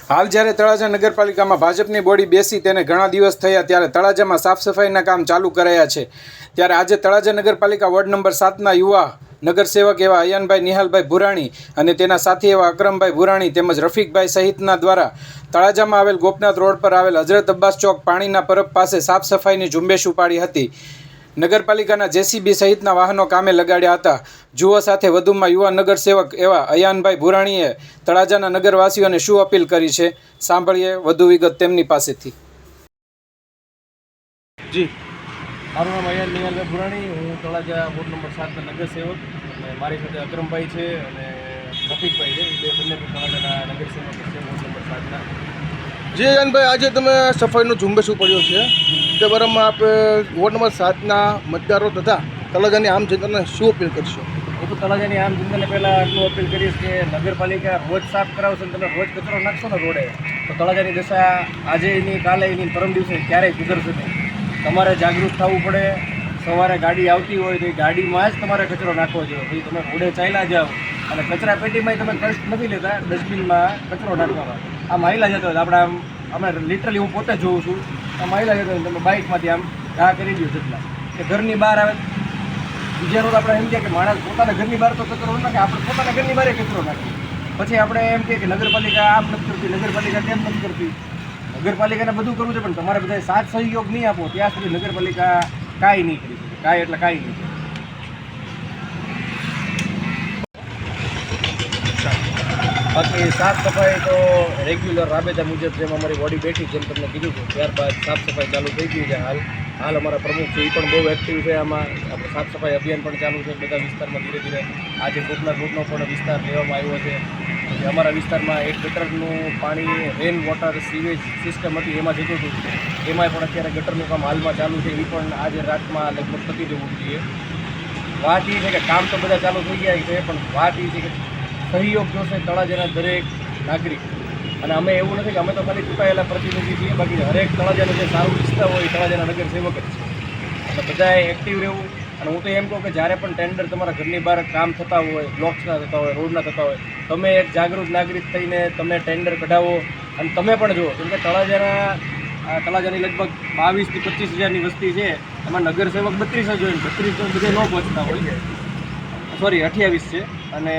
હાલ જ્યારે તળાજા નગરપાલિકામાં ભાજપની બોડી બેસી તેને ઘણા દિવસ થયા ત્યારે તળાજામાં સાફ સફાઈના કામ ચાલુ કરાયા છે। ત્યારે આજે તળાજા નગરપાલિકા વોર્ડ નંબર 7ના યુવા નગરસેવક એવા અયાનભાઈ નિહાલભાઈ ભુરાણી અને તેના સાથી એવા અકરમભાઈ ભુરાણી તેમજ રફીકભાઈ સહિતના દ્વારા તળાજામાં આવેલ ગોપનાથ રોડ પર આવેલ હઝરત અબ્બાસ ચોક પાણીના પરબ પાસે સાફ સફાઈની ઝુંબેશ ઉપાડી હતી। નગરપાલિકાના જેસીબી સહિતના વાહનો કામે લગાડ્યા હતા। જુઓ સાથે વધુમાં યુવા નગરસેવક એવા અયાનભાઈ ભુરાણીએ તળાજાના નગરવાસીઓને શું અપીલ કરી છે, સાંભળીએ વધુ વિગત તેમની પાસેથી। જી, મારું નામ અયાન નિહાલભાઈ ભુરાણી, હું તળાજા વોર્ડ નંબર 7ના નગરસેવક અને મારી સાથે અકરમભાઈ છે અને રફીકભાઈ છે, એ બંને તળાજાના નગરસેવક છે વોર્ડ નંબર 7ના। જી અયાનભાઈ, આજે તમે સફાઈનો ઝુંબેશ ઉપાડ્યો છે તે બારામાં આપણે વોર્ડ નંબર 7ના મતદારો તથા તળાજાની આમ જનતાને શું અપીલ કરશો? હું તો તળાજાની આમ જનતાને પહેલાં એટલું અપીલ કરીશ કે નગરપાલિકા રોજ સાફ કરાવશે અને તમે રોજ કચરો નાખશો ને રોડે તો તળાજાની દશા આજે એની કાલે એની પરમ દિવસે ક્યારેય સુધરશે નહીં। તમારે જાગૃત થવું પડે। સવારે ગાડી આવતી હોય તો એ ગાડીમાં જ તમારે કચરો નાખવો જોઈએ। પછી તમે રોડે ચાલ્યા જાઓ અને કચરા પેટીમાં તમે કષ્ટ નથી લેતા, ડસ્ટબિનમાં કચરો નાખવામાં આમ હાઈલા જતો હોય આપણે અમે લિટરલી હું પોતે જોઉં છું, આમ હાઈલા જતો હોય તમે બાઇકમાંથી આમ ઘા કરી દો જેટલા કે ઘરની બહાર આવે બીજાનું તો આપણે એમ કહે કે માણસ પોતાના ઘરની બહાર તો કચરો નાખે, આપણે પોતાના ઘરની બહાર કચરો નાખીએ। પછી આપણે એમ કહે કે નગરપાલિકા આમ નથી કરતી, નગરપાલિકા તેમ નથી કરતી। નગરપાલિકાને બધું કરવું છે પણ તમારે બધા સાથ સહયોગ નહીં આપો ત્યાં સુધી નગરપાલિકા કાંઈ નહીં કરી શકે, કાંઈ એટલે કાંઈ નહીં। બાકી સાફ સફાઈ તો રેગ્યુલર રાબેતા મુજબ જેમ અમારી બોડી બેઠી જેમ તમને કીધું હતું ત્યારબાદ સાફ સફાઈ ચાલુ થઈ ગઈ છે। હાલ અમારા પ્રમુખ છે એ પણ બહુ એક્ટિવ છે આમાં। આપણે સાફ સફાઈ અભિયાન પણ ચાલુ છે બધા વિસ્તારમાં ધીરે ધીરે। આજે ગોપનાથ રોડનો પણ વિસ્તાર લેવામાં આવ્યો છે। અમારા વિસ્તારમાં એક ગટરનું પાણી રેન વોટર સીવેજ સિસ્ટમ હતી એમાં જતું હતું, એમાંય પણ અત્યારે ગટરનું કામ હાલમાં ચાલુ છે, એ પણ આજે રાતમાં લગભગ પતી જવું જોઈએ। વાત એ છે કે કામ તો બધા ચાલુ થઈ ગયા છે પણ વાત એ છે કે સહયોગ જોશે તળાજાના દરેક નાગરિક। અને અમે એવું નથી કે અમે તો ખાલી ચૂંટાયેલા પ્રતિનિધિ છીએ, બાકી હરેક તળાજાને જે સારું ઈચ્છતા હોય તળાજાના નગરસેવક જ છે। એટલે બધાએ એક્ટિવ રહેવું। અને હું તો એમ કહું કે જ્યારે પણ ટેન્ડર તમારા ઘરની બહાર કામ થતા હોય, બ્લોક્સના થતા હોય, રોડના થતા હોય, તમે એક જાગૃત નાગરિક થઈને તમે ટેન્ડર કઢાવો અને તમે પણ જુઓ, કેમ કે તળાજાની લગભગ 22 થી 25 હજારની વસ્તી છે, એમાં નગરસેવક 32 જ હોય, 32 તો બધે ન પહોંચતા હોય, સોરી 28 છે। અને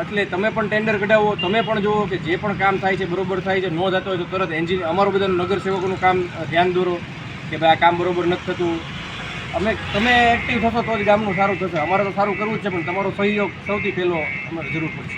એટલે તમે પણ ટેન્ડર કઢાવો, તમે પણ જુઓ કે જે પણ કામ થાય છે બરોબર થાય છે, ન થતો હોય તો તરત એન્જિન અમારું બધાનું નગરસેવકોનું કામ ધ્યાન દોરો કે ભાઈ આ કામ બરોબર નથી થતું। તમે એક્ટિવ થશો તો જ ગામનું સારું થશે। અમારે તો સારું કરવું જ છે પણ તમારો સહયોગ સૌથી પહેલો અમારે જરૂર પડશે।